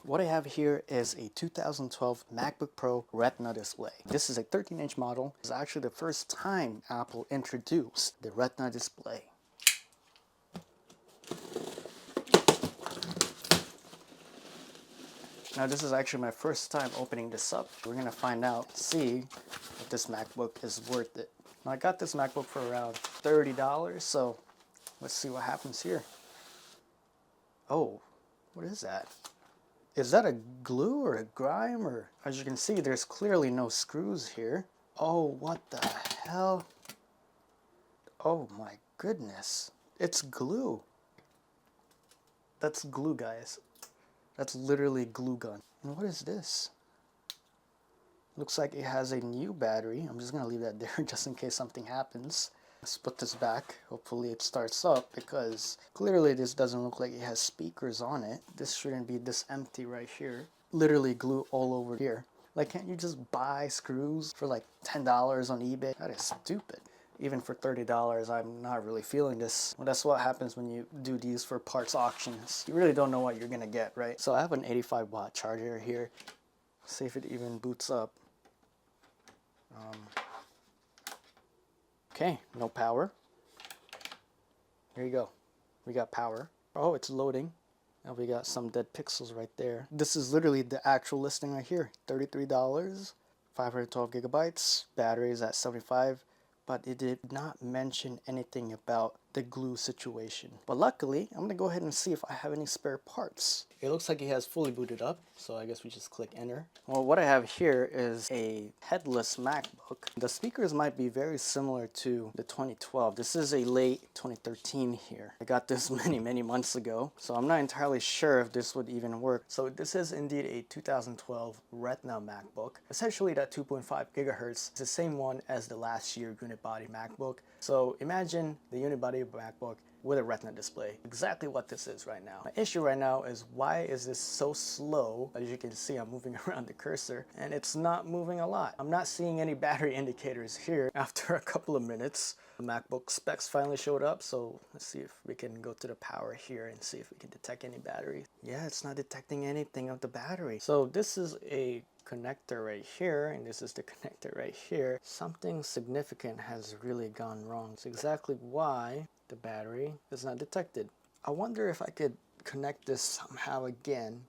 What I have here is a 2012 MacBook Pro Retina Display. This is a 13-inch model. It's actually the first time Apple introduced the Retina Display. Now this is actually my first time opening this up. We're gonna find out, see if this MacBook is worth it. Now I got this MacBook for around $30, so let's see what happens here. Oh, what is that? Is that a glue or a grime? Or as you can see, there's clearly no screws here. Oh, what the hell? Oh my goodness. It's glue. That's glue, guys. That's literally glue gun. And what is this? Looks like it has a new battery. I'm just gonna leave that there just in case something happens. Let's put this back. Hopefully it starts up, because clearly this doesn't look like it has speakers on it. This shouldn't be this empty right here. Literally glue all over here. Like, can't you just buy screws for like $10 on eBay? That is stupid. Even for $30, I'm not really feeling this. Well, that's what happens when you do these for parts auctions. You really don't know what you're gonna get, right? So I have an 85-watt charger here. See if it even boots up. Okay, no power. Here you go. We got power. Oh, it's loading. And we got some dead pixels right there. This is literally the actual listing right here. $33, 512 gigabytes. Batteries at 75. But it did not mention anything about the glue situation. But luckily, I'm gonna go ahead and see if I have any spare parts. It looks like it has fully booted up, so I guess we just click enter. Well, what I have here is a headless MacBook. The speakers might be very similar to the 2012. This is a late 2013 here. I got this many months ago, so I'm not entirely sure if this would even work. So this is indeed a 2012 Retina MacBook. Essentially that 2.5 gigahertz is the same one as the last year Unibody MacBook. So imagine the Unibody MacBook with a Retina display. Exactly what this is right now. My issue right now is, why is this so slow? As you can see, I'm moving around the cursor and it's not moving a lot. I'm not seeing any battery indicators here. After a couple of minutes, the MacBook specs finally showed up. So let's see if we can go to the power here and see if we can detect any battery. Yeah, it's not detecting anything of the battery. So this is a connector right here, and this is the connector right here. Something significant has really gone wrong. It's exactly why the battery is not detected. I wonder if I could connect this somehow again.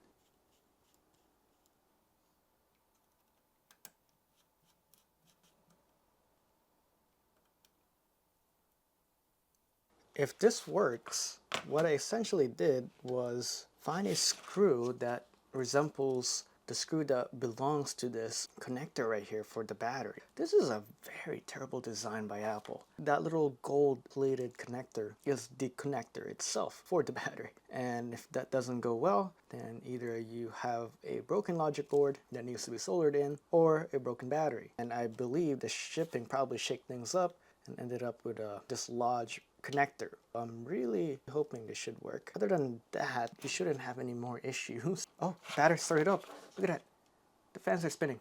If this works, what I essentially did was find a screw that resembles the screw that belongs to this connector right here for the battery. This is a very terrible design by Apple. That little gold plated connector is the connector itself for the battery. And if that doesn't go well, then either you have a broken logic board that needs to be soldered in, or a broken battery. And I believe the shipping probably shook things up and ended up with a dislodged connector. I'm really hoping this should work. Other than that, you shouldn't have any more issues. Oh, battery started up. Look at that. The fans are spinning.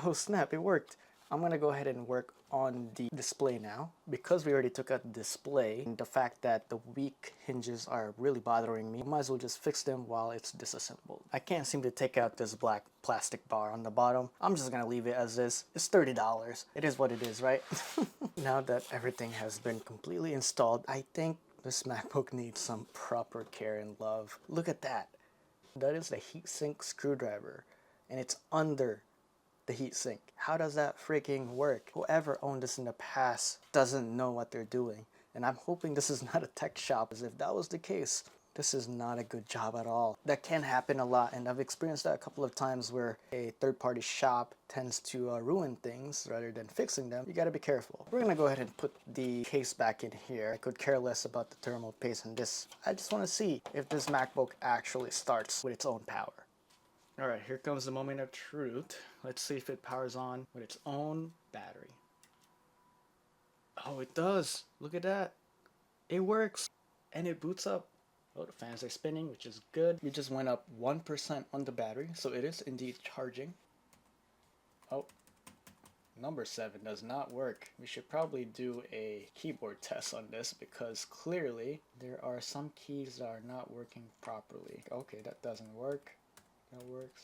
Oh snap, it worked. I'm gonna go ahead and work on the display now. Because we already took out the display, and the fact that the weak hinges are really bothering me, I might as well just fix them while it's disassembled. I can't seem to take out this black plastic bar on the bottom. I'm just gonna leave it as is. It's $30. It is what it is, right? Now that everything has been completely installed, I think this MacBook needs some proper care and love. Look at that. That is the heatsink screwdriver, and it's under the heatsink. How does that freaking work? Whoever owned this in the past doesn't know what they're doing. And I'm hoping this is not a tech shop, as if that was the case, this is not a good job at all. That can happen a lot, and I've experienced that a couple of times where a third-party shop tends to ruin things rather than fixing them. You gotta be careful. We're gonna go ahead and put the case back in here. I could care less about the thermal paste in this. I just wanna see if this MacBook actually starts with its own power. Alright, here comes the moment of truth. Let's see if it powers on with its own battery. Oh, it does. Look at that. It works. And it boots up. Oh, the fans are spinning, which is good. We just went up 1% on the battery, so it is indeed charging. Oh, number 7 does not work. We should probably do a keyboard test on this, because clearly there are some keys that are not working properly. Okay, that doesn't work. that works.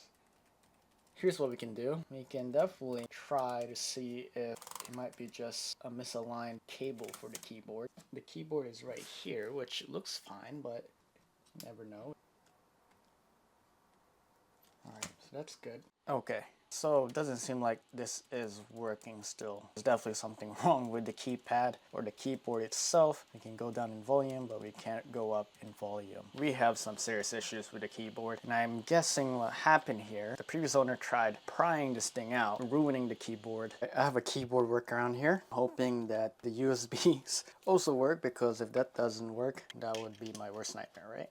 Here's what we can do. We can definitely try to see if it might be just a misaligned cable for the keyboard. The keyboard is right here, which looks fine, but you never know. Alright, so that's good. Okay, so it doesn't seem like this is working still. There's definitely something wrong with the keypad or the keyboard itself. We can go down in volume, but we can't go up in volume. We have some serious issues with the keyboard, and I'm guessing what happened here, the previous owner tried prying this thing out, ruining the keyboard. I have a keyboard workaround here, hoping that the USBs also work, because if that doesn't work, that would be my worst nightmare, right?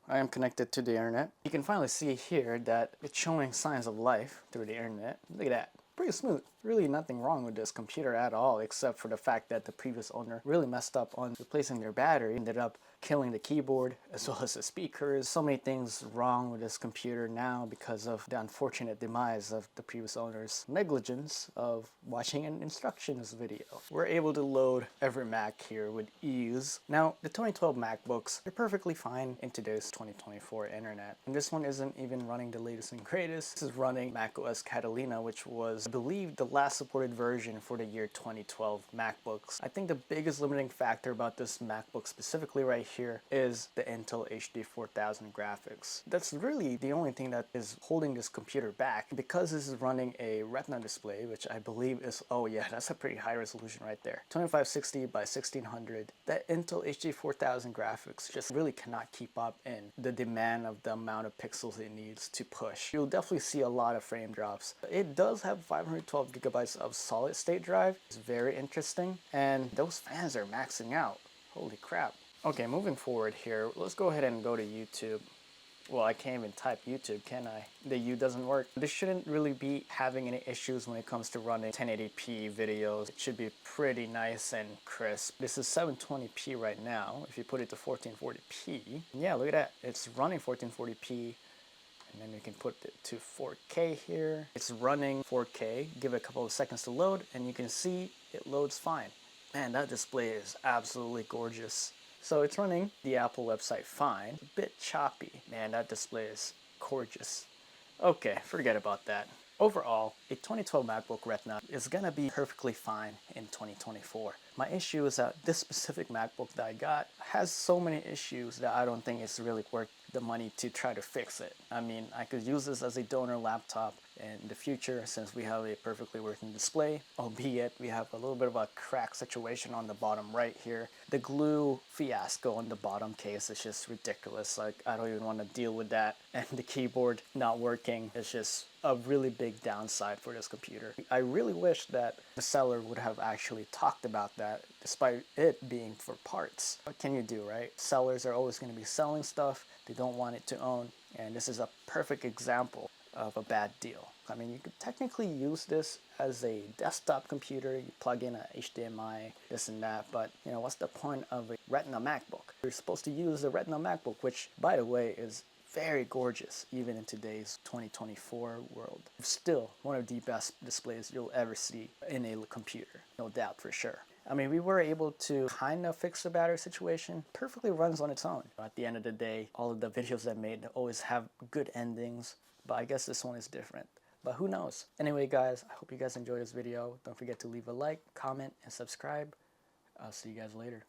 I am connected to the internet. You can finally see here that it's showing signs of life through the internet. Look at that. Pretty smooth. Really nothing wrong with this computer at all, except for the fact that the previous owner really messed up on replacing their battery. Ended up killing the keyboard as well as the speakers. So many things wrong with this computer now because of the unfortunate demise of the previous owner's negligence of watching an instructions video. We're able to load every Mac here with ease. Now, the 2012 MacBooks are perfectly fine in today's 2024 internet. And this one isn't even running the latest and greatest. This is running macOS Catalina, which was, I believe, the last supported version for the year 2012 MacBooks. I think the biggest limiting factor about this MacBook specifically right here is the Intel HD 4000 graphics. That's really the only thing that is holding this computer back, because this is running a Retina display, which I believe is, oh yeah, that's a pretty high resolution right there, 2560 by 1600. That Intel HD 4000 graphics just really cannot keep up in the demand of the amount of pixels it needs to push. You'll definitely see a lot of frame drops. It does have 512 gigabytes of solid state drive. It's very interesting, and those fans are maxing out. Holy crap. Okay, moving forward here, let's go ahead and go to YouTube. Well, I can't even type YouTube, can I? The U doesn't work. This shouldn't really be having any issues when it comes to running 1080p videos. It should be pretty nice and crisp. This is 720p right now. If you put it to 1440p, yeah, look at that. It's running 1440p. And then you can put it to 4K here. It's running 4K. Give it a couple of seconds to load, and you can see it loads fine. Man, that display is absolutely gorgeous. So it's running the Apple website fine. A bit choppy. Man, that display is gorgeous. Okay, forget about that. Overall, a 2012 MacBook Retina is gonna be perfectly fine in 2024. My issue is that this specific MacBook that I got has so many issues that I don't think it's really worth the money to try to fix it. I mean, I could use this as a donor laptop in the future, since we have a perfectly working display, albeit we have a little bit of a crack situation on the bottom right here. The glue fiasco on the bottom case is just ridiculous. Like, I don't even want to deal with that. And the keyboard not working is just a really big downside for this computer. I really wish that the seller would have actually talked about that, despite it being for parts. What can you do, right? Sellers are always going to be selling stuff they don't want it to own, and this is a perfect example of a bad deal. I mean, you could technically use this as a desktop computer. You plug in a HDMI, this and that, but you know, what's the point of a Retina MacBook? You're supposed to use a Retina MacBook, which, by the way, is very gorgeous, even in today's 2024 world. Still one of the best displays you'll ever see in a computer, no doubt for sure. I mean, we were able to kind of fix the battery situation. Perfectly runs on its own. At the end of the day, all of the videos I made always have good endings, but I guess this one is different. But who knows? Anyway, guys, I hope you guys enjoyed this video. Don't forget to leave a like, comment, and subscribe. I'll see you guys later.